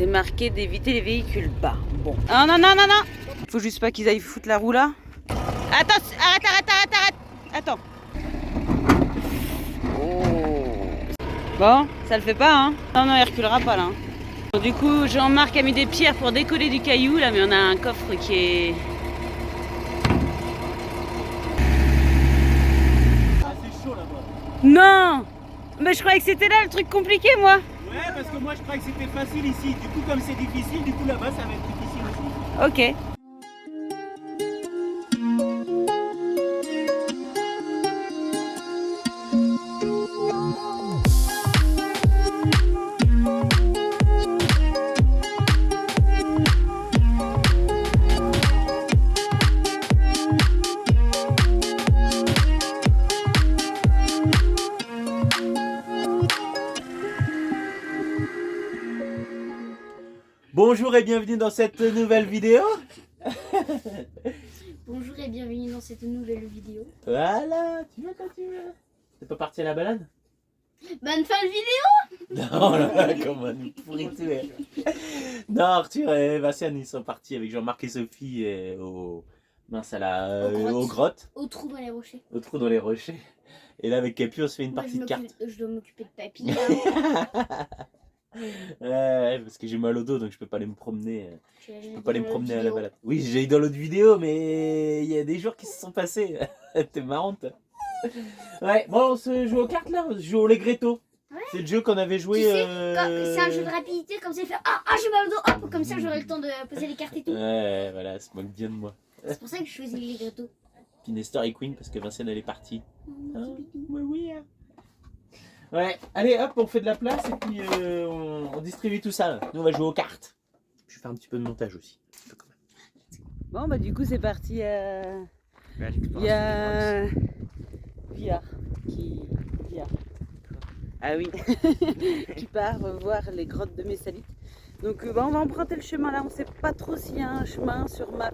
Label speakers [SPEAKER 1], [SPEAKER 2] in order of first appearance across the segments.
[SPEAKER 1] C'est marqué d'éviter les véhicules bas. Bon. Ah non, non, non, non. Faut juste pas qu'ils aillent foutre la roue là. Attends, arrête. Attends. Oh. Bon, ça le fait pas, hein. Non, non, il reculera pas là. Bon, du coup, Jean-Marc a mis des pierres pour décoller du caillou là, mais on a un coffre qui est...
[SPEAKER 2] Ah, c'est chaud là-bas.
[SPEAKER 1] Non. Mais je croyais que c'était là le truc compliqué, moi.
[SPEAKER 2] Ouais, parce que moi je croyais que c'était facile ici. Du coup, comme c'est difficile, du coup là-bas ça va être difficile aussi.
[SPEAKER 1] Ok.
[SPEAKER 2] Bonjour et bienvenue dans cette nouvelle vidéo.
[SPEAKER 3] Bonjour et bienvenue dans cette nouvelle vidéo.
[SPEAKER 2] Voilà, tu vas quand tu veux. T'es pas parti à la balade?
[SPEAKER 3] Bonne fin de vidéo.
[SPEAKER 2] Non, là, comment nous pourrit tuer. Non, Arthur et Vincent ils sont partis avec Jean-Marc et Sophie aux grottes.
[SPEAKER 3] Au trou dans les rochers.
[SPEAKER 2] Au trou dans les rochers. Et là avec Capu on se fait une
[SPEAKER 3] Moi,
[SPEAKER 2] partie de cartes.
[SPEAKER 3] Je dois m'occuper de papy. Hein.
[SPEAKER 2] Ouais, parce que j'ai mal au dos donc je peux pas aller me promener. Je peux pas aller me promener à la
[SPEAKER 3] vidéo.
[SPEAKER 2] balade. Oui, j'ai eu dans l'autre vidéo, mais il y a des jours qui se sont passés. T'es marrante. Ouais, bon, on se joue aux cartes là, on se joue au Legretto.
[SPEAKER 3] Ouais.
[SPEAKER 2] C'est le jeu qu'on avait joué.
[SPEAKER 3] Tu sais, c'est un jeu de rapidité, comme ça il fait j'ai mal au dos, hop, comme ça j'aurai le temps de poser les cartes et tout.
[SPEAKER 2] Ouais, voilà, ça moque bien de moi.
[SPEAKER 3] C'est pour ça que je choisis les gâteaux.
[SPEAKER 2] Puis Nestor et Queen parce que Vincent elle est partie. Hein, oui. Ouais, allez hop, on fait de la place et puis on distribue tout ça. Nous on va jouer aux cartes. Je vais faire un petit peu de montage aussi.
[SPEAKER 1] Bon, bah du coup, c'est parti. Il y a Villard Villard. Ah oui, qui part voir les grottes de Messalite. Donc bah, on va emprunter le chemin là. On sait pas trop s'il y a un chemin sur Maps.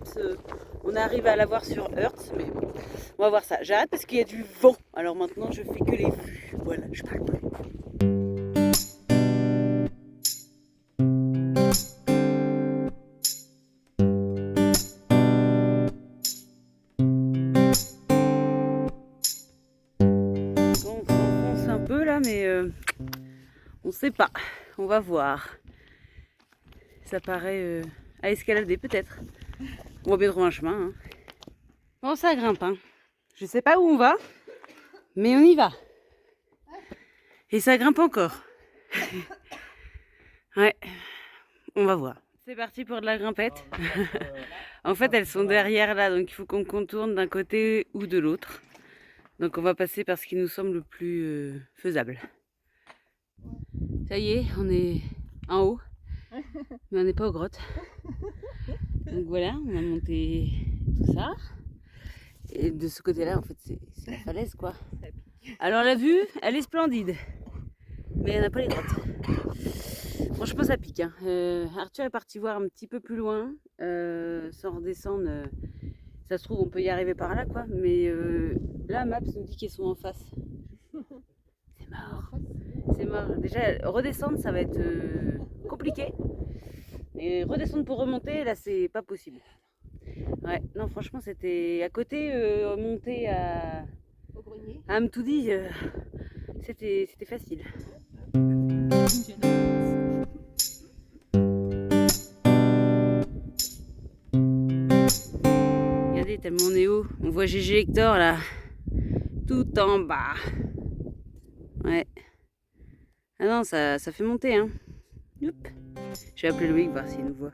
[SPEAKER 1] On arrive à l'avoir sur Earth, mais bon, on va voir ça. J'arrête parce qu'il y a du vent. Alors maintenant, je fais que les vues. Voilà, je parle plus. Bon, on s'enfonce un peu là, mais on sait pas. On va voir. Ça paraît à escalader peut-être. On va bien trouver un chemin. Hein. Bon, ça grimpe. Hein. Je sais pas où on va, mais on y va. Et ça grimpe encore. Ouais, on va voir. C'est parti pour de la grimpette. En fait, elles sont derrière là, donc il faut qu'on contourne d'un côté ou de l'autre. Donc on va passer par ce qui nous semble le plus faisable. Ça y est, on est en haut, mais on n'est pas aux grottes. Donc voilà, on a monté tout ça. Et de ce côté-là, en fait, c'est la falaise, quoi. Alors la vue, elle est splendide, mais elle n'a pas les grottes. Franchement, ça pique. Hein. Arthur est parti voir un petit peu plus loin, sans redescendre. Ça se trouve, on peut y arriver par là, quoi. Mais là, Maps nous dit qu'ils sont en face. C'est mort. C'est mort. Déjà, redescendre, ça va être compliqué. Et redescendre pour remonter, là, c'est pas possible. Ouais, non, franchement, c'était à côté, monter
[SPEAKER 3] Au grenier.
[SPEAKER 1] à Amtoudi, c'était facile. Regardez, tellement on est haut. On voit GG Hector là, tout en bas. Ouais. Ah non, ça fait monter, hein. Youp. Je vais appeler Loïc, voir s'il nous voit.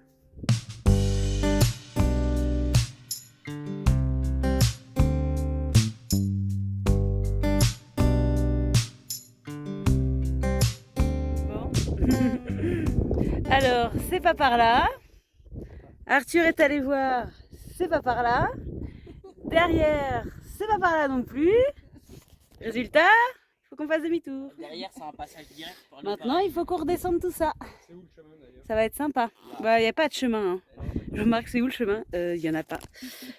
[SPEAKER 1] Bon. Alors, c'est pas par là. Arthur est allé voir, c'est pas par là. Derrière, c'est pas par là non plus. Résultat, il faut qu'on fasse demi-tour.
[SPEAKER 2] Derrière c'est un passage direct.
[SPEAKER 1] Maintenant, il faut qu'on redescende tout ça.
[SPEAKER 2] C'est où le chemin d'ailleurs?
[SPEAKER 1] Ça va être sympa. Bah, il n'y a pas de chemin. Hein. Je remarque, c'est où le chemin? Il n'y en a pas.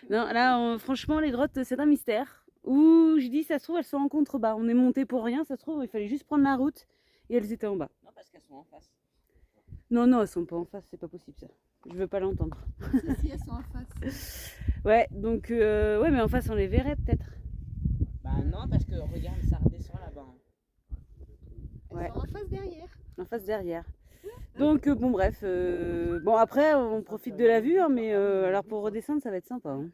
[SPEAKER 1] Non, là, franchement, les grottes, c'est un mystère. Où je dis, ça se trouve, elles sont en contrebas. On est monté pour rien, ça se trouve, il fallait juste prendre la route et elles étaient en bas.
[SPEAKER 2] Non, parce qu'elles sont en face.
[SPEAKER 1] Non, non, elles sont pas en face, c'est pas possible ça. Je veux pas l'entendre.
[SPEAKER 4] Si, elles sont en face.
[SPEAKER 1] Ouais, donc, ouais, mais en face, on les verrait peut-être.
[SPEAKER 5] Bah non, parce que regarde, ça redescend là-bas.
[SPEAKER 4] Elles
[SPEAKER 1] Ouais.
[SPEAKER 4] sont en face derrière.
[SPEAKER 1] En face derrière. Donc, bon, bref. Bon, après, on profite de la vue, hein, mais alors pour redescendre, ça va être sympa. Hein.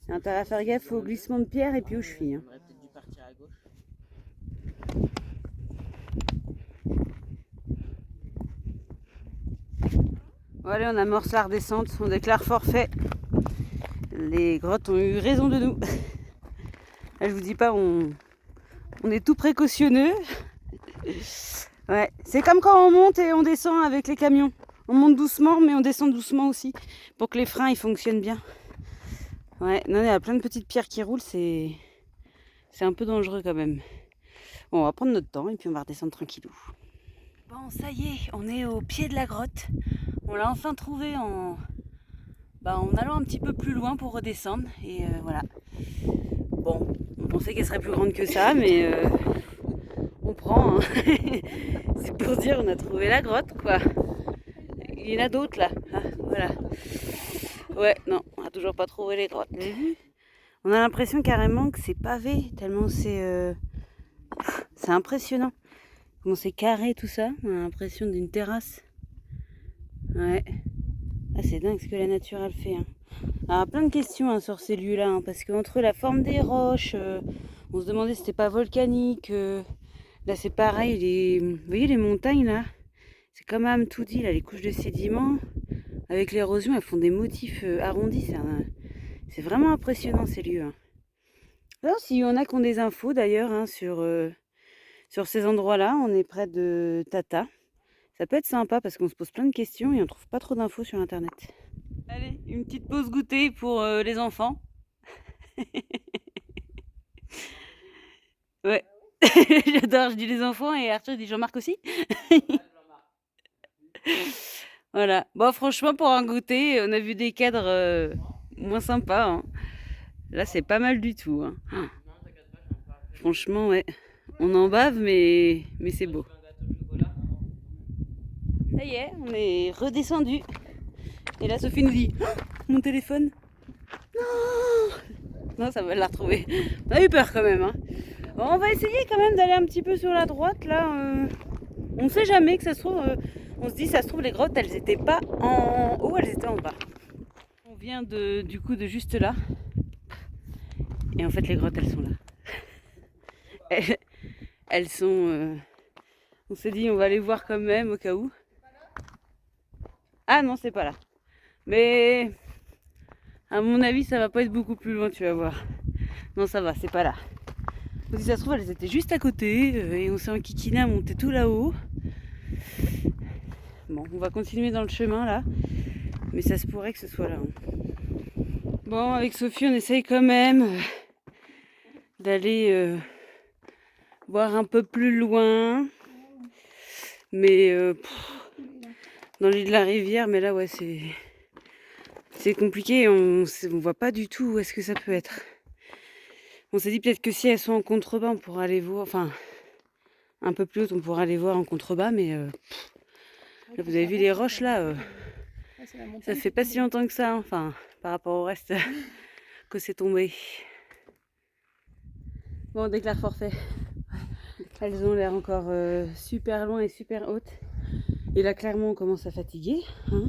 [SPEAKER 1] Il y a intérêt à faire gaffe au glissement de pierre et puis aux chevilles. Hein.
[SPEAKER 5] On aurait peut-être dû partir à gauche.
[SPEAKER 1] Bon, allez, on amorce la redescente, on déclare forfait. Les grottes ont eu raison de nous. Là, je vous dis pas, on est tout précautionneux. Ouais, c'est comme quand on monte et on descend avec les camions. On monte doucement, mais on descend doucement aussi, pour que les freins ils fonctionnent bien. Ouais, non, il y a plein de petites pierres qui roulent, c'est un peu dangereux quand même. Bon, on va prendre notre temps et puis on va redescendre tranquillou. Bon, ça y est, on est au pied de la grotte. On l'a enfin trouvé en allant un petit peu plus loin pour redescendre. Et voilà. Bon, on pensait qu'elle serait plus grande que ça, mais on prend. Hein. C'est pour dire on a trouvé la grotte, quoi. Il y en a d'autres là. Ah, voilà. Ouais, non, on n'a toujours pas trouvé les grottes. Vous avez vu ? On a l'impression carrément que c'est pavé, tellement c'est impressionnant. Comment c'est carré tout ça, on a l'impression d'une terrasse. Ouais. Ah, c'est dingue ce que la nature elle fait. Hein. Alors, plein de questions hein, sur ces lieux-là, hein, parce qu'entre la forme des roches, on se demandait si c'était pas volcanique. Là c'est pareil, vous voyez les montagnes là, c'est comme âme tout dit là, les couches de sédiments, avec l'érosion elles font des motifs arrondis, c'est vraiment impressionnant ces lieux. Hein. Alors s'il y en a qui ont des infos d'ailleurs hein, sur ces endroits-là, on est près de Tata. Ça peut être sympa parce qu'on se pose plein de questions et on trouve pas trop d'infos sur internet. Allez, une petite pause goûter pour les enfants. Ouais. J'adore, je dis les enfants et Arthur dit Jean-Marc aussi. Voilà. Bon, franchement, pour un goûter, on a vu des cadres moins sympas. Hein. Là, c'est pas mal du tout. Hein. Franchement, ouais. On en bave, mais c'est beau. Ça y est, on est redescendu. Et là, Sophie nous dit mon téléphone. Non, non, ça va la retrouver. On a eu peur quand même. Hein. Bon, on va essayer quand même d'aller un petit peu sur la droite. Là, on ne sait jamais que ça se trouve. On se dit, ça se trouve, les grottes, elles étaient pas en haut, elles étaient en bas. On vient du coup de juste là. Et en fait, les grottes, elles sont là. Elles sont... on s'est dit, on va aller voir quand même au cas où. Ah non, c'est pas là. Mais à mon avis, ça va pas être beaucoup plus loin, tu vas voir. Non, ça va, c'est pas là. On dit, ça se trouve, elles étaient juste à côté et on s'est enquiquiné à monter tout là-haut. Bon, on va continuer dans le chemin là, mais ça se pourrait que ce soit là. Hein. Bon, avec Sophie, on essaye quand même d'aller voir un peu plus loin. Mais dans l'île de la Rivière, mais là, ouais, c'est compliqué. On voit pas du tout où est-ce que ça peut être. On s'est dit peut-être que si elles sont en contrebas, on pourra aller voir. Enfin, un peu plus haut, on pourra aller voir en contrebas, mais là, vous avez vu les roches là ça fait pas si longtemps que ça, hein, enfin, par rapport au reste que c'est tombé. Bon, on déclare forfait. Elles ont l'air encore super loin et super hautes. Et là, clairement, on commence à fatiguer. Hein.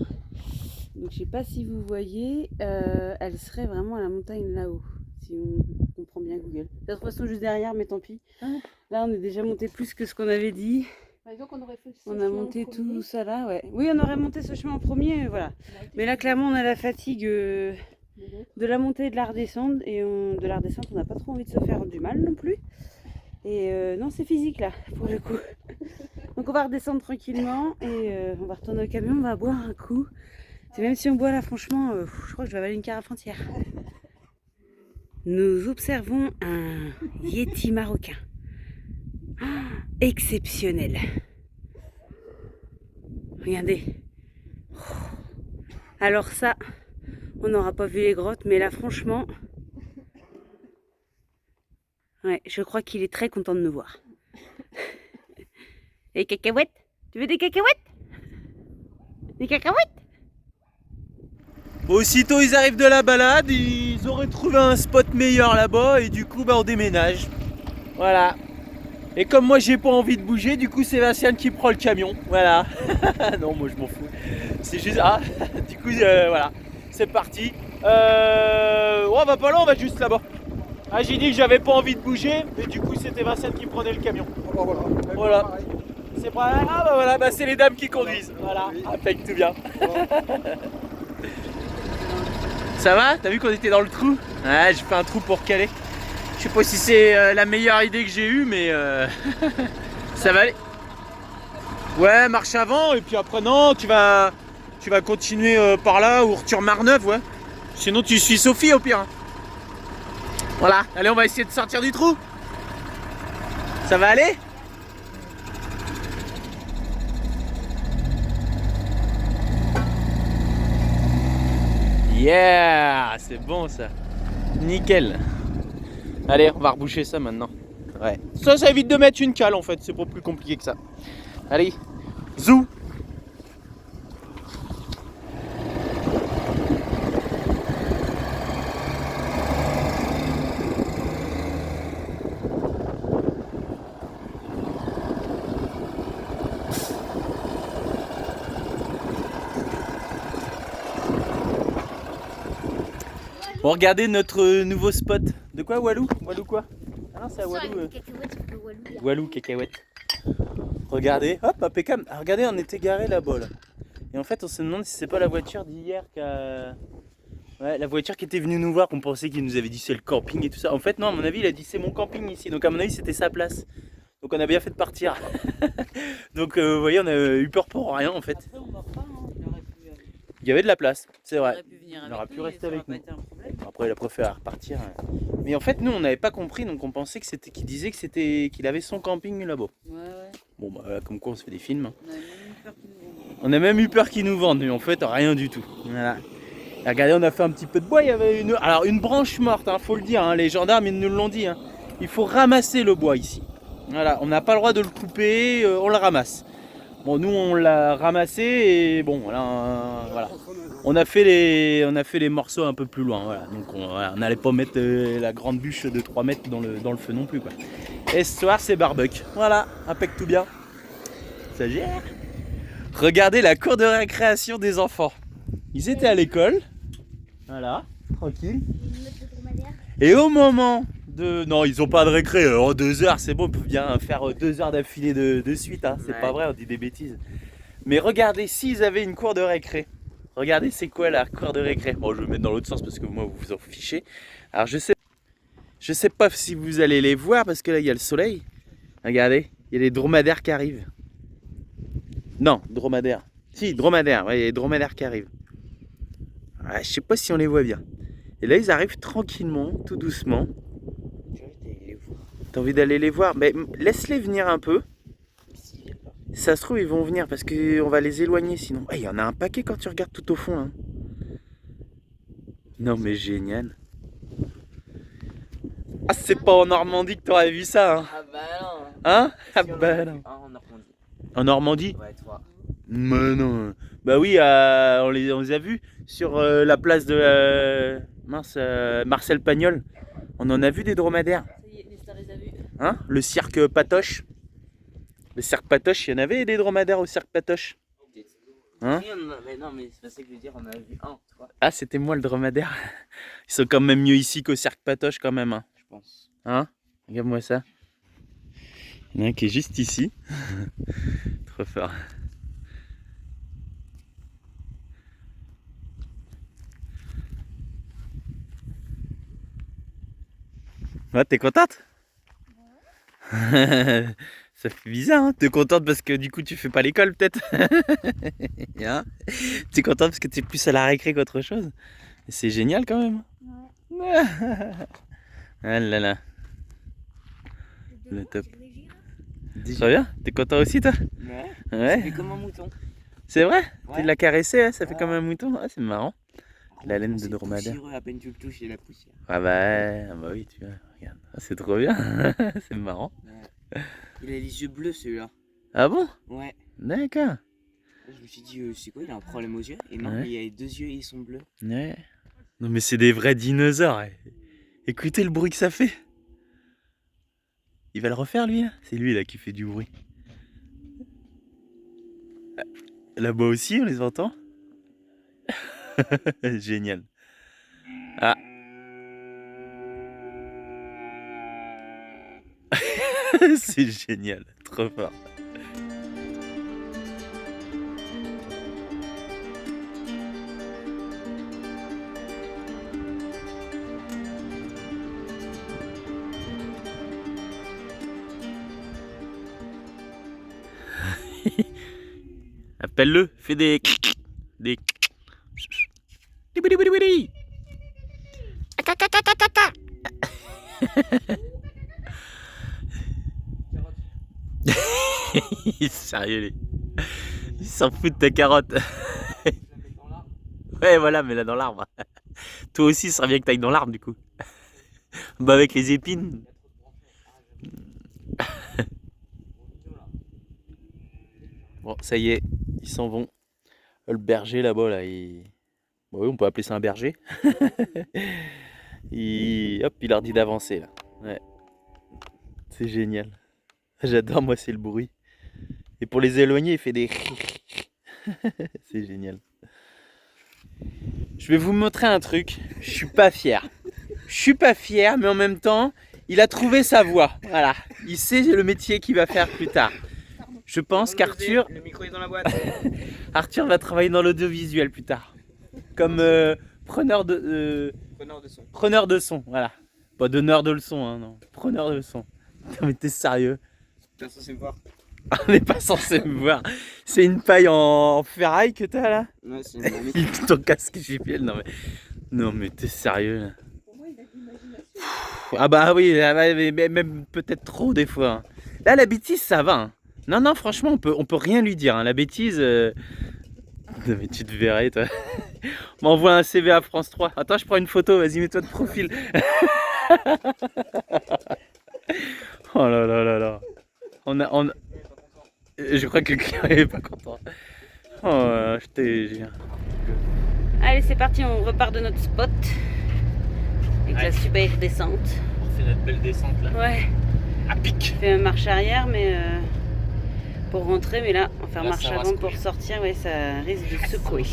[SPEAKER 1] Donc, je sais pas si vous voyez, elles seraient vraiment à la montagne là-haut, si on comprend bien Google. De toute façon, juste derrière, mais tant pis. Là, on est déjà monté plus que ce qu'on avait dit.
[SPEAKER 4] Donc on aurait fait
[SPEAKER 1] On a monté tout ça là, ouais. Oui, on aurait monté ce chemin en premier, voilà. Mais là, clairement, on a la fatigue de la montée et de la redescente. Et de la redescente, on n'a pas trop envie de se faire du mal non plus. Et non, c'est physique là, pour le coup. Donc on va redescendre tranquillement et on va retourner au camion, on va boire un coup. C'est même si on boit là, franchement, je crois que je vais avaler une carafe entière. Nous observons un yéti marocain. Exceptionnel. Regardez. Alors ça, on n'aura pas vu les grottes, mais là franchement, ouais, je crois qu'il est très content de nous voir. Et cacahuètes? Tu veux des cacahuètes? Des cacahuètes?
[SPEAKER 2] Aussitôt ils arrivent de la balade, ils auraient trouvé un spot meilleur là-bas et du coup bah on déménage. Voilà. Et comme moi j'ai pas envie de bouger, du coup c'est Vinciane qui prend le camion. Voilà. Non moi je m'en fous. C'est juste... Ah, du coup voilà. C'est parti. On va pas là, on va juste là-bas. Ah j'ai dit que j'avais pas envie de bouger, et du coup c'était Vinciane qui prenait le camion. Voilà. C'est pas... Ah bah voilà, bah c'est les dames qui conduisent. Voilà. Impec, tout bien. Ça va? T'as vu qu'on était dans le trou? Ouais, j'ai fait un trou pour caler. Je sais pas si c'est la meilleure idée que j'ai eue, mais ça va aller. Ouais, marche avant, et puis après, non, tu vas continuer par là, ou retour Marneuve, ouais. Sinon, tu suis Sophie au pire. Voilà, allez, on va essayer de sortir du trou. Ça va aller? Yeah, c'est bon ça. Nickel. Allez, on va reboucher ça maintenant. Ouais. Ça évite de mettre une cale en fait, c'est pas plus compliqué que ça. Allez, zou. Bon, regardez notre nouveau spot. De quoi, Walou? Walou quoi? Ah non, c'est à Walou. Walou, cacahuète. Regardez, hop, impeccable. Ah, regardez, on était garé là-bas. Là. Et en fait, on se demande si c'est pas la voiture d'hier qui a... Ouais, la voiture qui était venue nous voir, qu'on pensait qu'il nous avait dit c'est le camping et tout ça. En fait, non, à mon avis, il a dit c'est mon camping ici. Donc, à mon avis, c'était sa place. Donc, on a bien fait de partir. Donc, vous voyez, on a eu peur pour rien en fait.
[SPEAKER 1] Après, on va pas, hein. Il aurait pu,
[SPEAKER 2] Il y avait de la place, c'est vrai.
[SPEAKER 1] aurait pu venir
[SPEAKER 2] Il aurait
[SPEAKER 1] avec
[SPEAKER 2] pu
[SPEAKER 1] nous,
[SPEAKER 2] rester
[SPEAKER 1] ça aurait
[SPEAKER 2] avec
[SPEAKER 1] pas
[SPEAKER 2] nous.
[SPEAKER 1] été un problème.
[SPEAKER 2] Après, il a préféré repartir. Mais en fait, nous, on n'avait pas compris, donc on pensait que c'était qu'il disait que c'était qu'il avait son camping là-bas.
[SPEAKER 1] Ouais, ouais.
[SPEAKER 2] Bon, bah, comme quoi, on se fait des films. Hein.
[SPEAKER 1] On avait même eu peur qu'ils nous vendent.
[SPEAKER 2] On a même eu peur qu'ils nous vendent, mais en fait, rien du tout. Voilà. Et regardez, on a fait un petit peu de bois. Il y avait une branche morte, hein, faut le dire. Hein, les gendarmes, ils nous l'ont dit. Hein. Il faut ramasser le bois ici. Voilà, on n'a pas le droit de le couper, on le ramasse. Bon, nous, on l'a ramassé et bon, voilà. On a fait les morceaux un peu plus loin, voilà. Donc on n'allait pas mettre la grande bûche de 3 mètres dans le feu non plus, quoi. Et ce soir, c'est barbecue. Voilà, impec tout bien. Ça gère. Regardez la cour de récréation des enfants. Ils étaient à l'école. Voilà, tranquille. Et au moment de... Non, ils ont pas de récré. En 2 heures, c'est bon, ils peuvent bien faire 2 heures d'affilée de suite. Hein. C'est pas vrai, on dit des bêtises. Mais regardez, s'ils avaient une cour de récré. Regardez, c'est quoi la cour de récré? Bon, je vais me mettre dans l'autre sens parce que moi, vous vous en fichez. Alors, je sais pas si vous allez les voir parce que là, il y a le soleil. Regardez, il y a les dromadaires qui arrivent. Non, dromadaires. Si, dromadaires. Ouais, il y a les dromadaires qui arrivent. Ouais, je sais pas si on les voit bien. Et là, ils arrivent tranquillement, tout doucement. T'as envie d'aller les voir? Mais laisse-les venir un peu. Si ça se trouve, ils vont venir parce qu'on va les éloigner sinon. Il y en a un paquet quand tu regardes tout au fond. Hein. Non mais génial. Ah, c'est pas en Normandie que t'aurais vu ça. Hein,
[SPEAKER 5] Ah bah non.
[SPEAKER 2] hein? Ah
[SPEAKER 5] Si, on
[SPEAKER 2] bah
[SPEAKER 5] l'a
[SPEAKER 2] non.
[SPEAKER 5] vu. Ah, en Normandie.
[SPEAKER 2] En Normandie?
[SPEAKER 5] Ouais, toi.
[SPEAKER 2] Mais non. Bah oui, on les a vus sur la place de Marcel Pagnol. On en a vu des dromadaires.
[SPEAKER 1] Ça y est, Nestor les a vus.
[SPEAKER 2] Hein? Le cirque Patoche. Le cirque Patoche, il y en avait des dromadaires au cirque Patoche. Hein?
[SPEAKER 5] Oui, mais non, mais c'est pas ça que je veux dire, on en a vu un, toi.
[SPEAKER 2] Ah, c'était moi le dromadaire. Ils sont quand même mieux ici qu'au cirque Patoche quand même. Hein?
[SPEAKER 5] Je pense.
[SPEAKER 2] Hein? Regarde-moi ça. Il y en a un qui est juste ici. Trop fort. Ouais, t'es contente? Ça fait bizarre, hein? T'es contente parce que du coup tu fais pas l'école peut-être? Hein? T'es contente parce que t'es plus à la récré qu'autre chose? C'est génial quand même. Ouais. Ah là là. Le top. Ça va bien? T'es content aussi toi?
[SPEAKER 5] Ouais.
[SPEAKER 2] Ouais.
[SPEAKER 5] C'est comme un mouton.
[SPEAKER 2] C'est vrai?
[SPEAKER 5] Ouais.
[SPEAKER 2] Tu l'as caressé, hein? Ça fait
[SPEAKER 5] Ouais.
[SPEAKER 2] comme un mouton? Ah, c'est marrant. La laine de dromadaire.
[SPEAKER 5] Poussiéreux, à peine tu le touches, il y a la poussière.
[SPEAKER 2] Ah bah oui, tu vois, regarde. Ah, c'est trop bien. C'est marrant.
[SPEAKER 5] Ouais. Il a les yeux bleus celui-là.
[SPEAKER 2] Ah bon?
[SPEAKER 5] Ouais.
[SPEAKER 2] D'accord.
[SPEAKER 5] Je me suis dit, c'est quoi, il a un problème aux yeux? Et non,
[SPEAKER 2] Ouais.
[SPEAKER 5] il a les 2 yeux, ils sont bleus.
[SPEAKER 2] Ouais. Non mais c'est des vrais dinosaures. Écoutez le bruit que ça fait. Il va le refaire lui là. C'est lui là qui fait du bruit. Là-bas aussi on les entend. Génial. Ah. C'est génial, trop fort. Appelle-le, fais des... Il est sérieux, lui. Il s'en fout de ta carotte. Ouais, voilà, mets-la dans l'arbre. Toi aussi, ça serait bien que t'ailles dans l'arbre, du coup. Bah, avec les épines. Bon, ça y est, ils s'en vont. Le berger, là-bas, là, il... Bah oui, on peut appeler ça un berger. Hop, il leur dit d'avancer, là. Ouais. C'est génial. J'adore, moi, c'est le bruit. Et pour les éloigner, il fait des... C'est génial. Je vais vous montrer un truc. Je suis pas fier. Je suis pas fier, mais en même temps, il a trouvé sa voie. Voilà. Il sait le métier qu'il va faire plus tard. Je pense qu'Arthur...
[SPEAKER 5] Le micro est dans la boîte.
[SPEAKER 2] Arthur va travailler dans l'audiovisuel plus tard. Comme preneur de...
[SPEAKER 5] Preneur de son.
[SPEAKER 2] Preneur de son, voilà. Pas donneur de leçons, hein, non. Preneur de son. Non mais t'es sérieux?
[SPEAKER 5] T'es censé me voir.
[SPEAKER 2] On n'est pas censé me voir. C'est une paille en ferraille que t'as là?
[SPEAKER 5] Ouais, c'est une
[SPEAKER 2] Ton casque JPL, non mais... Non mais t'es sérieux là? Ah bah oui, mais même peut-être trop des fois. Hein. Là la bêtise ça va. Hein. Non non franchement on peut rien lui dire. Hein. La bêtise... Non mais tu te verrais toi. M'envoie un CV à France 3. Attends je prends une photo, vas-y mets-toi de profil. Oh là là là là. On a... Je crois que le client est pas content. Oh, je t'ai...
[SPEAKER 1] Allez, c'est parti, on repart de notre spot. Avec la super descente.
[SPEAKER 2] On fait notre belle descente là.
[SPEAKER 1] Ouais.
[SPEAKER 2] À pic.
[SPEAKER 1] On fait une marche arrière, mais pour rentrer, mais là, on va faire
[SPEAKER 2] Là,
[SPEAKER 1] marche
[SPEAKER 2] ça va
[SPEAKER 1] avant
[SPEAKER 2] secouer.
[SPEAKER 1] pour sortir, ouais, ça risque de secouer.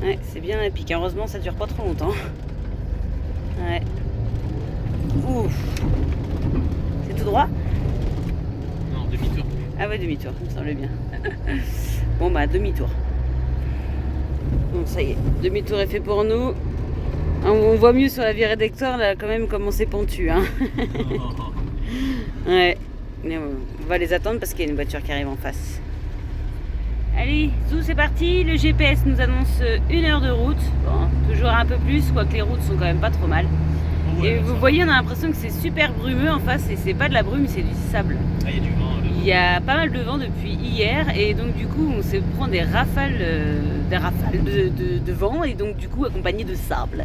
[SPEAKER 1] Ouais, c'est bien à pic. Heureusement, ça dure pas trop longtemps. Ouais. Ouf. C'est tout droit?
[SPEAKER 2] Non, demi-tour.
[SPEAKER 1] Ah ouais, demi-tour, ça me semble bien. Bon bah, demi-tour. Bon, ça y est, demi-tour est fait pour nous. On voit mieux sur la virée d'Hector, là, quand même, comme on s'est pentu. Hein. Ouais. Mais on va les attendre parce qu'il y a une voiture qui arrive en face. Allez, Zou, c'est parti. Le GPS nous annonce 1 heure de route. Bon, toujours un peu plus, quoique les routes sont quand même pas trop mal. Et vous voyez, on a l'impression que c'est super brumeux en face, et c'est pas de la brume, c'est du sable.
[SPEAKER 2] Ah, il y a du vent.
[SPEAKER 1] Il y a pas mal de vent depuis hier, et donc du coup on se prend des rafales de vent, et donc du coup accompagné de sable.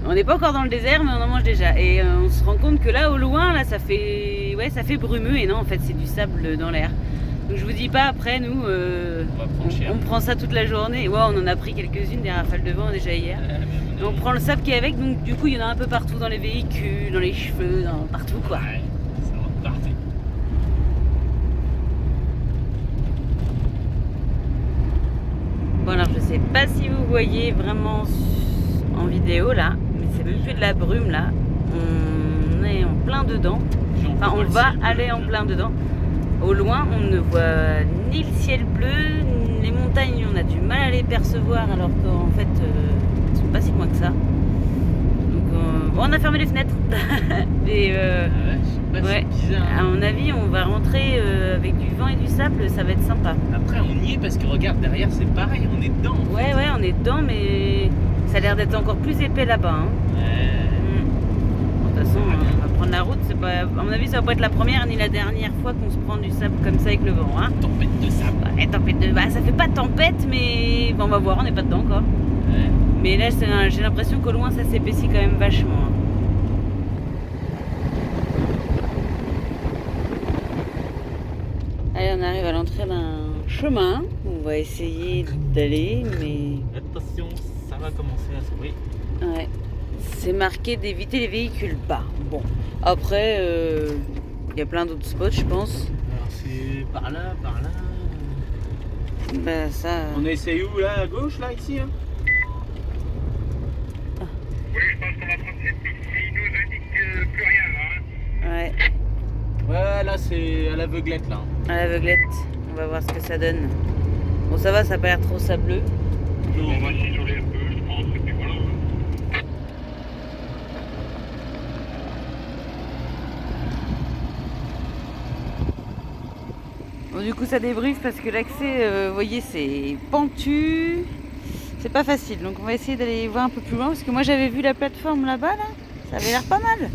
[SPEAKER 1] On n'est pas encore dans le désert, mais on en mange déjà. Et on se rend compte que là au loin, là ça fait brumeux, et non en fait c'est du sable dans l'air. Donc je vous dis pas, après nous on prend ça toute la journée. Ouais, on en a pris quelques-unes des rafales de vent déjà hier. Et on prend le sable qui est avec, donc du coup il y en a un peu partout dans les véhicules, dans les cheveux, partout quoi.
[SPEAKER 2] Ouais, ça va partir.
[SPEAKER 1] Bon alors je sais pas si vous voyez vraiment en vidéo là, mais c'est même plus de la brume là. On est en plein dedans. Enfin on va aller en plein dedans. Au loin on ne voit ni le ciel bleu, ni les montagnes, on a du mal à les percevoir alors qu'en fait elles sont pas si loin que ça. Donc bon, on a fermé les fenêtres. Et ouais,
[SPEAKER 2] bizarre.
[SPEAKER 1] à mon avis on va rentrer avec du vent et du sable, ça va être sympa.
[SPEAKER 2] Après on y est parce que regarde derrière c'est pareil, on est dedans.
[SPEAKER 1] Ouais, on est dedans, mais ça a l'air d'être encore plus épais là-bas. Hein. Bon, de toute façon, on va prendre la route. C'est pas, à mon avis, ça va pas être la première ni la dernière fois qu'on se prend du sable comme ça avec le vent. Hein.
[SPEAKER 2] Tempête de sable.
[SPEAKER 1] Ouais, tempête de... Bah, ça fait pas de tempête, mais bon, on va voir, on n'est pas dedans encore.
[SPEAKER 2] Ouais.
[SPEAKER 1] Mais là, j'ai l'impression qu'au loin, ça s'épaissit quand même vachement. Hein. Allez, on arrive à l'entrée d'un chemin. On va essayer d'aller, mais
[SPEAKER 2] Attention, ça va commencer à s'ouvrir.
[SPEAKER 1] ouais, c'est marqué d'éviter les véhicules bas. Bon, après, il y a plein d'autres spots, je pense.
[SPEAKER 2] Alors c'est par là, par là.
[SPEAKER 1] Bah ça.
[SPEAKER 2] On essaye où là? À gauche là, ici hein?
[SPEAKER 6] Oui, je pense qu'on va prendre cette piste. Il nous indique plus rien là. Hein.
[SPEAKER 1] Ouais,
[SPEAKER 2] Ouais, là c'est à l'aveuglette là.
[SPEAKER 1] à l'aveuglette. On va voir ce que ça donne. Bon, ça va, ça a pas l'air trop sableux.
[SPEAKER 6] On va s'isoler un peu, je pense, et puis voilà. Hein.
[SPEAKER 1] Bon, du coup, ça débriefe parce que l'accès, vous voyez, c'est pentu. C'est pas facile. Donc, on va essayer d'aller voir un peu plus loin parce que moi, j'avais vu la plateforme là-bas, là. Ça avait l'air pas mal.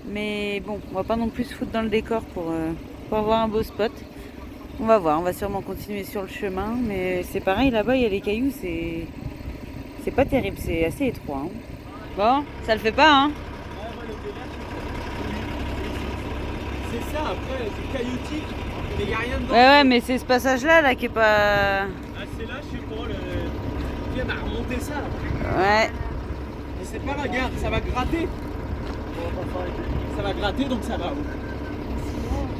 [SPEAKER 1] Mais bon, on va pas non plus se foutre dans le décor pour avoir un beau spot. On va voir, on va sûrement continuer sur le chemin. Mais c'est pareil, là-bas, il y a les cailloux, c'est pas terrible, c'est assez étroit. Hein. Bon, ça le fait pas, hein.
[SPEAKER 2] C'est ça, après c'est cailloutique, mais il n'y a rien dedans.
[SPEAKER 1] Ouais, mais c'est ce passage-là, là, qui est pas...
[SPEAKER 2] Ah c'est là, je sais pas, viens à remonter ça là.
[SPEAKER 1] Ouais.
[SPEAKER 2] Mais c'est pas, regarde, ça va gratter. Ça va gratter donc ça va.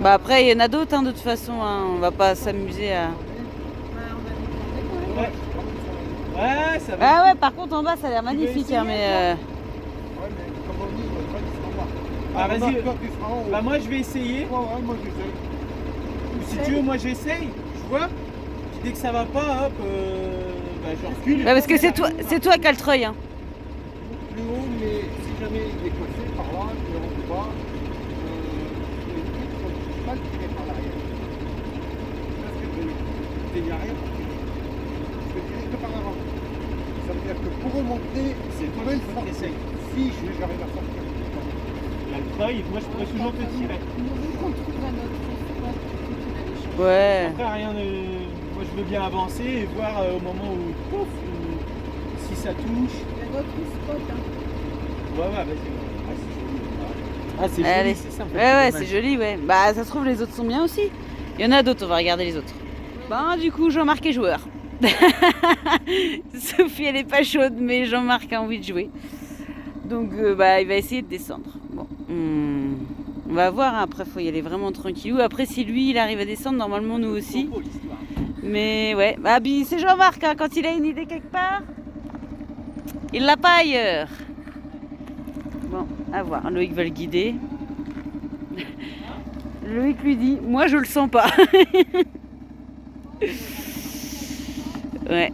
[SPEAKER 1] Bah après, il y en a d'autres, hein, de toute façon. Hein. On va pas s'amuser à...
[SPEAKER 2] Ouais. Ouais, ça va.
[SPEAKER 1] Ah ouais, par contre, en bas, ça a l'air magnifique, hein, mais...
[SPEAKER 2] Ah vas-y, bah moi je vais essayer. Ou si tu veux, moi j'essaye, je vois. Puis dès que ça va pas, hop, bah je recule.
[SPEAKER 1] Ouais, parce que c'est toi qui as le treuil, hein.
[SPEAKER 7] Plus haut, mais si jamais il est coincé par là, il ne rentre pas, les trucs sont pas tirés par l'arrière. Parce que je vais arrière, je vais tirer que par l'avant. Ça veut dire que pour remonter,
[SPEAKER 2] C'est toi qui faut essayer.
[SPEAKER 7] si j'arrive à sortir.
[SPEAKER 2] Là, le treuil, moi je pourrais toujours te tirer.
[SPEAKER 4] Nous qu'on trouve un autre spot que tu l'avais changé.
[SPEAKER 1] Ouais.
[SPEAKER 2] Après, rien de. Moi je veux bien avancer et voir au moment où. Pouf, si ça touche.
[SPEAKER 4] Il y a d'autres spots. Hein.
[SPEAKER 2] Ouais, vas-y. Ah, c'est joli.
[SPEAKER 1] Allez.
[SPEAKER 2] C'est ça. en fait,
[SPEAKER 1] Ouais, ouais,
[SPEAKER 2] dommage.
[SPEAKER 1] c'est joli, ouais. Bah, ça se trouve, les autres sont bien aussi. Il y en a d'autres, on va regarder les autres. Ben, du coup, Jean-Marc est joueur. Sophie, elle est pas chaude, mais Jean-Marc a envie de jouer. Donc, bah, il va essayer de descendre. Bon, on va voir. Hein. Après, faut y aller vraiment tranquillou. Après, si lui, il arrive à descendre, normalement, nous aussi.
[SPEAKER 2] Beau, l'histoire.
[SPEAKER 1] Mais ouais, bah, c'est Jean-Marc, hein, quand il a une idée quelque part, il l'a pas ailleurs. Bon, à voir. Loïc va le guider. Loïc lui dit, moi je le sens pas. Ouais.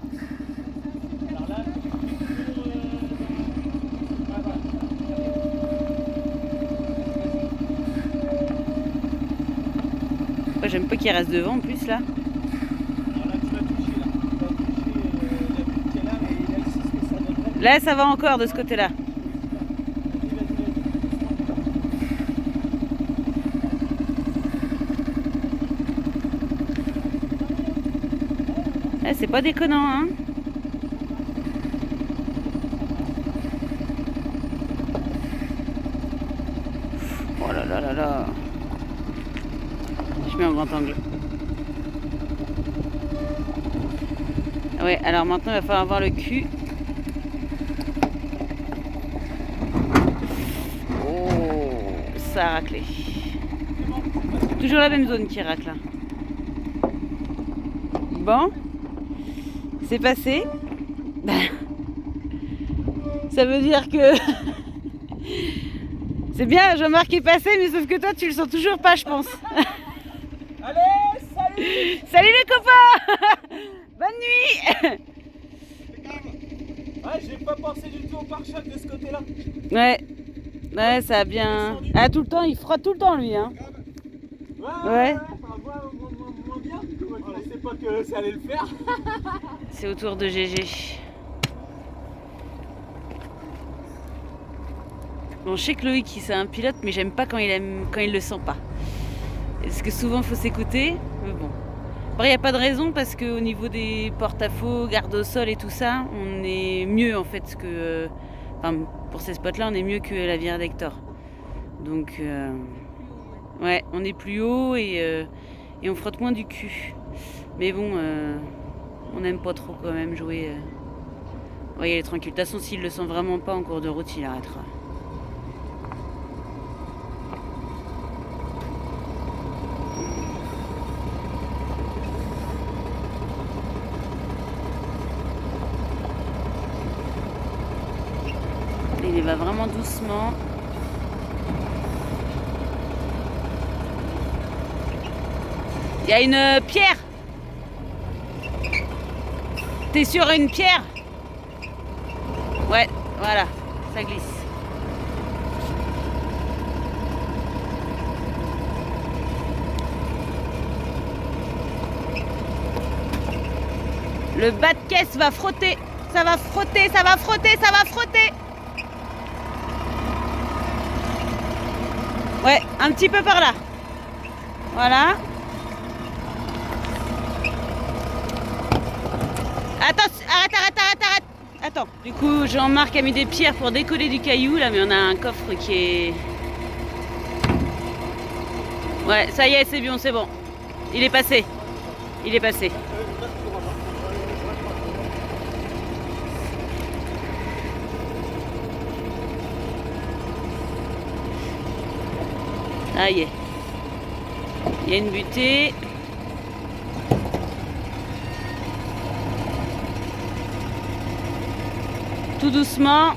[SPEAKER 1] Moi, j'aime pas qu'il reste devant en plus là.
[SPEAKER 2] Alors là, tu vas toucher là. Tu vas toucher la butte qui est là, mais là, ici, ce que ça donnerait.
[SPEAKER 1] Là, ça va encore de ce côté-là. Eh, c'est pas déconnant, hein. Oh là là là là. Je mets en grand angle. Ouais, alors maintenant il va falloir voir le cul. Oh, ça a raclé. Toujours la même zone qui racle. Bon, c'est passé. Ça veut dire que c'est bien, Jean-Marc est passé, mais sauf que toi tu le sens toujours pas, je pense.
[SPEAKER 2] Allez, salut.
[SPEAKER 1] Salut les copains. Bonne nuit.
[SPEAKER 2] Ouais, j'ai pas pensé du tout au pare-choc de ce côté-là.
[SPEAKER 1] Ouais, ça a bien. Ah, tout le temps, il frotte tout le temps lui, hein. Ouais.
[SPEAKER 2] Enfin, moins bien. On pensait pas que ça allait le faire.
[SPEAKER 1] C'est au tour de GG. Bon, je sais que Loïc, c'est un pilote, mais j'aime pas quand il le sent pas. Parce que souvent, il faut s'écouter. Mais bon. Après, il n'y a pas de raison parce qu'au niveau des porte-à-faux, garde au sol et tout ça, on est mieux en fait que. Enfin, pour ces spots-là, on est mieux que la Vira d'Hector. Donc, ouais, on est plus haut et on frotte moins du cul. Mais bon, on n'aime pas trop quand même jouer. On va y aller tranquille. De toute façon, s'il le sent vraiment pas en cours de route, il arrêtera. Il y va vraiment doucement. Il y a une pierre. T'es sur une pierre? Ouais, voilà, ça glisse. Le bas de caisse va frotter. Ça va frotter, ça va frotter, ça va frotter. Ouais, un petit peu par là. Voilà. Attends, arrête. Attends, du coup Jean-Marc a mis des pierres pour décoller du caillou là, mais on a un coffre qui est... Ouais, ça y est, c'est bon. Il est passé. Ça y est. Il y a une butée. Tout doucement.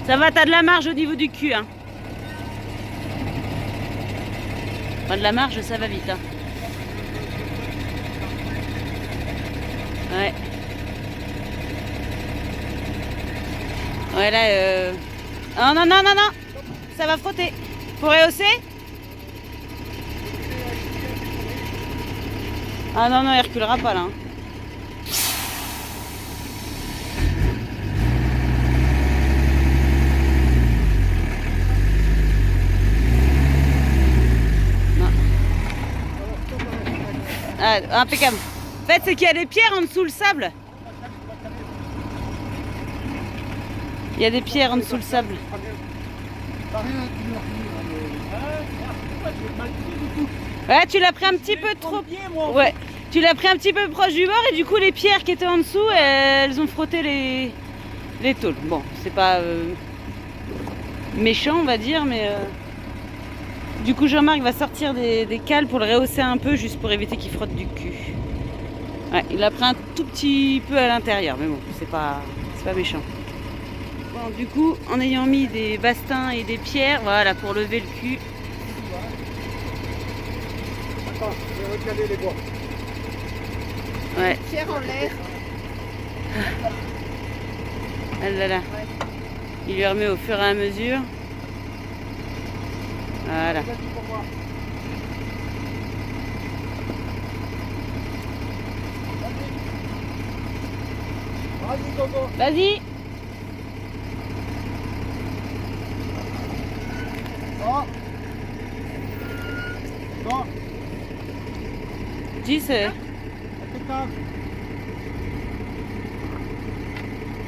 [SPEAKER 1] Ça va, t'as de la marge au niveau du cul. Hein. Enfin, de la marge, ça va vite. Hein. Ouais. Ouais, là... Oh, non. Ça va frotter. Faut rehausser? Ah non, il reculera pas là. Hein. Ah, impeccable. En fait, c'est qu'il y a des pierres en dessous le sable. Il y a des pierres en dessous le sable. Ouais, tu l'as pris un petit peu trop. Ouais, tu l'as pris un petit peu proche du bord et du coup les pierres qui étaient en dessous, elles ont frotté les tôles. Bon, c'est pas méchant, on va dire, mais du coup Jean-Marc va sortir des cales pour le rehausser un peu, juste pour éviter qu'il frotte du cul. Ouais, il a pris un tout petit peu à l'intérieur, mais bon, c'est pas méchant. Bon, du coup, en ayant mis des bastins et des pierres, voilà, pour lever le cul.
[SPEAKER 7] Attends, je vais recaler les bois.
[SPEAKER 1] Ouais.
[SPEAKER 4] Pierre en l'air.
[SPEAKER 1] Ah là là. Il lui remet au fur et à mesure. Voilà.
[SPEAKER 7] Vas-y pour moi. Vas-y, Coco.
[SPEAKER 1] Vas-y.
[SPEAKER 7] Non. Non.
[SPEAKER 1] 10.
[SPEAKER 7] Impeccable.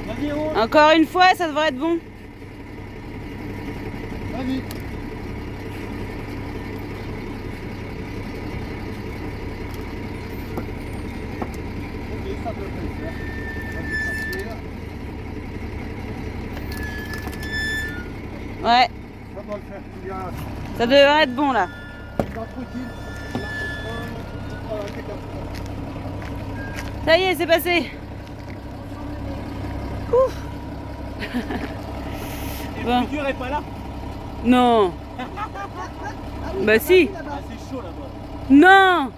[SPEAKER 7] Vas-y, roule.
[SPEAKER 1] Encore une fois, ça devrait être bon.
[SPEAKER 7] Vas-y. Ok, ça devrait le faire. Vas-y, sortir.
[SPEAKER 1] Ouais,
[SPEAKER 7] Ça doit le faire. Tu viens.
[SPEAKER 1] ça devrait être bon là.
[SPEAKER 7] Tranquille. Voilà, impeccable.
[SPEAKER 1] Ça y est, c'est passé. Ouf. Bon.
[SPEAKER 2] Le dur est pas là.
[SPEAKER 1] Non. Bah si.
[SPEAKER 2] Ah, c'est chaud là-bas.
[SPEAKER 1] Non.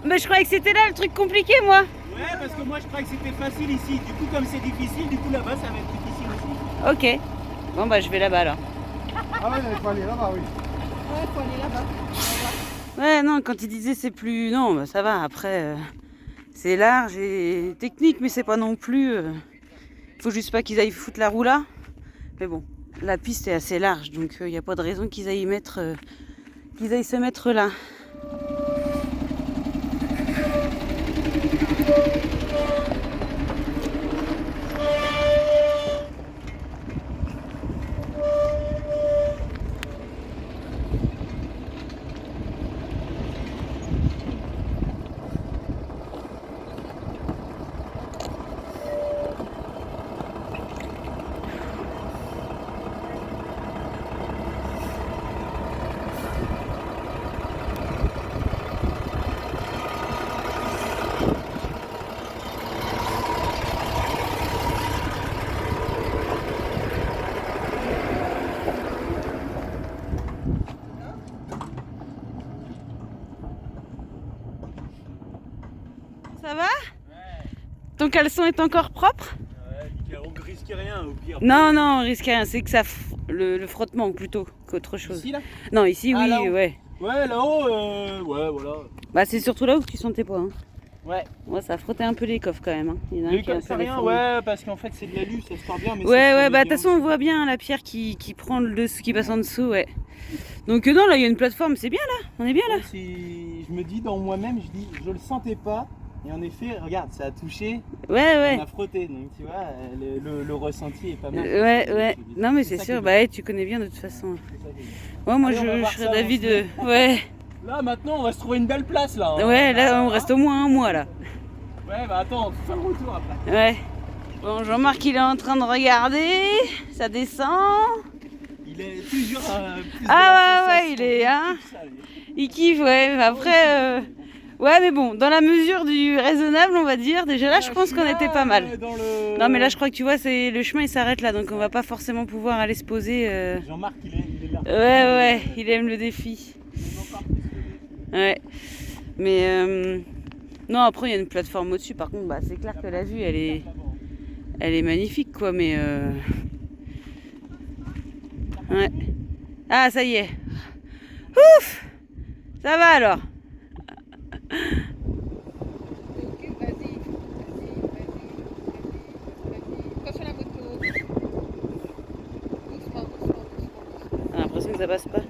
[SPEAKER 1] Mais je croyais que c'était là le truc compliqué, moi.
[SPEAKER 2] Ouais, parce que moi je croyais que c'était facile ici. Du coup, comme c'est difficile, du coup là-bas ça va être difficile aussi.
[SPEAKER 1] Ok. Bon bah je vais là-bas alors.
[SPEAKER 7] Ah ouais, il faut aller là-bas, oui.
[SPEAKER 4] Ouais, faut aller là-bas.
[SPEAKER 1] Ouais, non, quand il disait c'est plus... Non, bah, ça va, après, c'est large et technique, mais c'est pas non plus... Faut juste pas qu'ils aillent foutre la roue là. Mais bon, la piste est assez large, donc il n'y a pas de raison qu'ils aillent se mettre là. ton caleçon est encore propre?
[SPEAKER 2] Ouais, on risque rien au pire.
[SPEAKER 1] Non, non, on risque rien. C'est que ça le frottement plutôt qu'autre chose.
[SPEAKER 2] Ici là?
[SPEAKER 1] Non, ici,
[SPEAKER 2] Ah,
[SPEAKER 1] oui,
[SPEAKER 2] là-haut.
[SPEAKER 1] ouais.
[SPEAKER 2] Ouais, là-haut, ouais, voilà.
[SPEAKER 1] Bah, c'est surtout là où tu sens tes poids. Hein.
[SPEAKER 2] Ouais.
[SPEAKER 1] Ouais, ça a frotté un peu les coffres quand même. Hein. Il y en a un qui est un peu
[SPEAKER 2] c'est rien,
[SPEAKER 1] déformé.
[SPEAKER 2] ouais, parce qu'en fait c'est de l'alu, ça se part bien. Mais
[SPEAKER 1] Ouais, ouais, bah de toute façon on voit bien la pierre qui prend le dessous, qui passe en dessous, ouais. Donc non, là il y a une plateforme, c'est bien là, on est bien là.
[SPEAKER 2] Je me dis dans moi-même, je le sentais pas. Et en effet, regarde, ça a touché,
[SPEAKER 1] Ouais, ouais.
[SPEAKER 2] on a frotté, donc tu vois, le ressenti est pas mal.
[SPEAKER 1] Ouais, ouais. Non mais c'est
[SPEAKER 2] ça
[SPEAKER 1] sûr,
[SPEAKER 2] qui
[SPEAKER 1] bah ouais, tu connais bien de toute façon. Ouais, moi
[SPEAKER 2] Allez, on va
[SPEAKER 1] je
[SPEAKER 2] voir
[SPEAKER 1] serais
[SPEAKER 2] ça,
[SPEAKER 1] d'avis
[SPEAKER 2] on se
[SPEAKER 1] de...
[SPEAKER 2] met.
[SPEAKER 1] Ouais.
[SPEAKER 2] Là maintenant on va se trouver une belle place là. Hein.
[SPEAKER 1] Ouais, là on reste au moins un mois là.
[SPEAKER 2] Ouais, bah attends, on faut faire le retour après.
[SPEAKER 1] Ouais. Bon, Jean-Marc il est en train de regarder, ça descend.
[SPEAKER 2] Il est toujours plus
[SPEAKER 1] Ah ouais, il est... Hein, il kiffe, ouais. Après... Ouais, mais bon, dans la mesure du raisonnable, on va dire, déjà là, je pense qu'on était pas mal. Non, mais là, je crois que tu vois, le chemin il s'arrête là, donc on va pas forcément pouvoir aller se poser.
[SPEAKER 2] Jean-Marc, il est là.
[SPEAKER 1] Ouais, ouais, il aime le défi. Ouais. Mais non, après, il y a une plateforme au-dessus, par contre, bah, c'est clair que la vue, elle est magnifique, quoi, mais. Ouais. Ah, ça y est. Ouf! Ça va alors?
[SPEAKER 4] Ok, vas-y. Attention à la moto. Doucement.
[SPEAKER 1] J'ai l'impression que ça passe pas.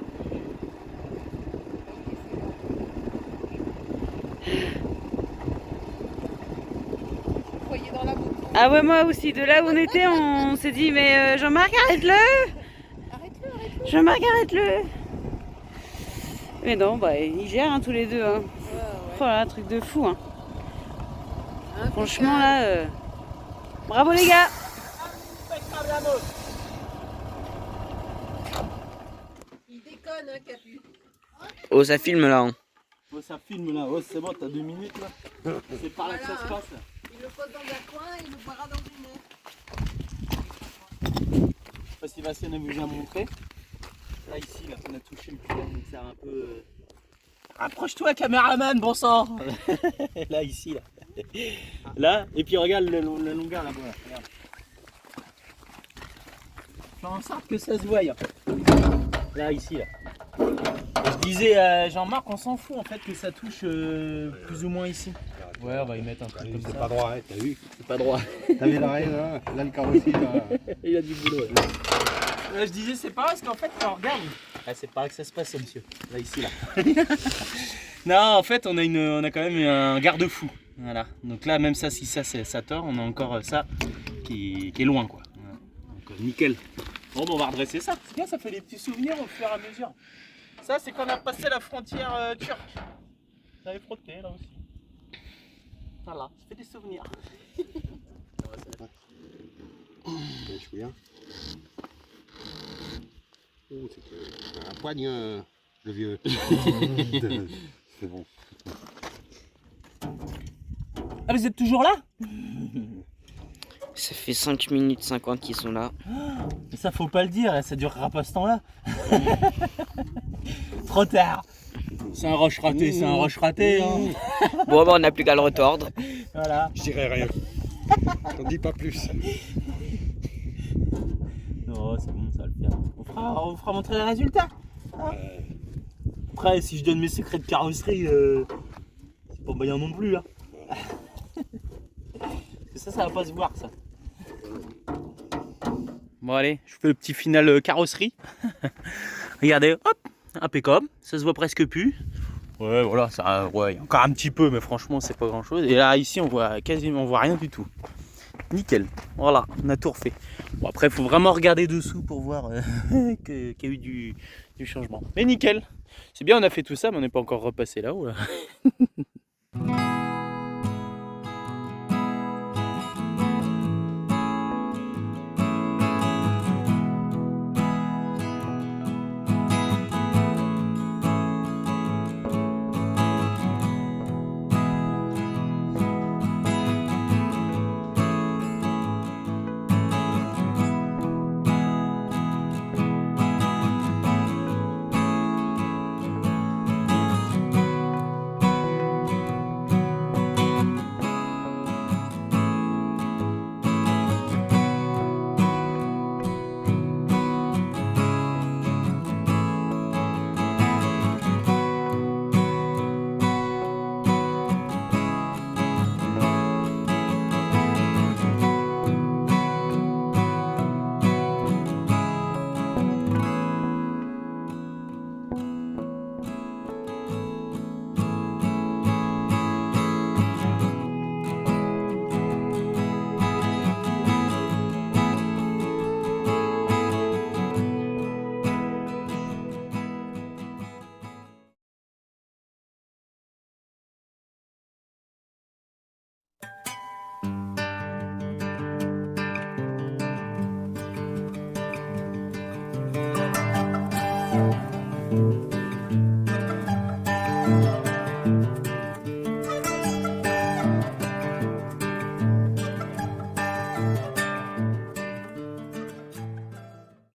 [SPEAKER 4] Voyez dans la moto.
[SPEAKER 1] Ah ouais, moi aussi, de là où on était, on s'est dit, mais Jean-Marc, arrête-le!
[SPEAKER 4] Arrête-le.
[SPEAKER 1] Jean-Marc, arrête-le! Mais non, bah, ils gèrent hein, tous les deux. Hein. Oh là, un truc de fou. Hein. Franchement, là, bravo les gars!
[SPEAKER 4] Il déconne, hein, Capu.
[SPEAKER 5] Oh, ça filme là. Hein.
[SPEAKER 2] Oh, ça filme là, oh, c'est bon, t'as 2 minutes là. C'est par là que ça se passe là.
[SPEAKER 4] Il le pose dans un coin, il le boira dans une heure.
[SPEAKER 2] Je sais pas si Bastien a déjà montré. Là, ici, là, on a touché le pied, donc ça a un peu. Rapproche-toi, caméraman, bon sang. Là, ici, là. Là, et puis regarde la longueur là-bas. Là. Regarde. Fais en sorte que ça se voie. En fait. Là, ici, là. Et je disais à Jean-Marc, on s'en fout en fait que ça touche plus ou moins ici. Ouais, on va y mettre un truc comme ça.
[SPEAKER 7] C'est pas droit, hein, t'as vu?
[SPEAKER 2] C'est pas droit.
[SPEAKER 7] T'as vu l'arrêt là? Là, le carrossier, là.
[SPEAKER 2] Il a du boulot. Je disais, c'est pas parce qu'en fait, quand on regarde. Ah, c'est par là que ça se passe, monsieur. Là, ici, là. Non, en fait, on a quand même un garde-fou. Voilà. Donc là, même ça, si ça tord, on a encore ça qui est loin, quoi. Voilà. Donc, nickel. Bon, on va redresser ça. C'est bien, ça fait des petits souvenirs au fur et à mesure. Ça, c'est quand on a passé la frontière turque. On avait frotté, là aussi. Voilà, ça fait des souvenirs.
[SPEAKER 7] Je suis bien. Oh, c'est un poigne, le vieux. C'est bon.
[SPEAKER 2] Ah, vous êtes toujours là?
[SPEAKER 5] Ça fait 5 minutes 50 qu'ils sont là.
[SPEAKER 2] Mais ça faut pas le dire, ça durera pas ce temps-là. Trop tard. C'est un rush raté, c'est un rush raté. Hein.
[SPEAKER 5] Bon, bah, on n'a plus qu'à le retordre.
[SPEAKER 2] Voilà.
[SPEAKER 7] Je dirais rien. T'en dis pas plus.
[SPEAKER 2] Non, c'est bon, ça va le faire. On fera montrer les résultats. Hein. Après, si je donne mes secrets de carrosserie, c'est pas moyen non plus. Hein. Parce que ça va pas se voir, ça. Bon, allez, je fais le petit final carrosserie. Regardez, hop, impeccable. Ça se voit presque plus. Ouais, voilà, ça, ouais, encore un petit peu, mais franchement, c'est pas grand chose. Et là, ici, on voit rien du tout. Nickel, voilà, on a tout refait. Bon, après, il faut vraiment regarder dessous pour voir qu'il y a eu du changement. Mais nickel, c'est bien, on a fait tout ça, mais on n'est pas encore repassé là-haut. Là. Voilà.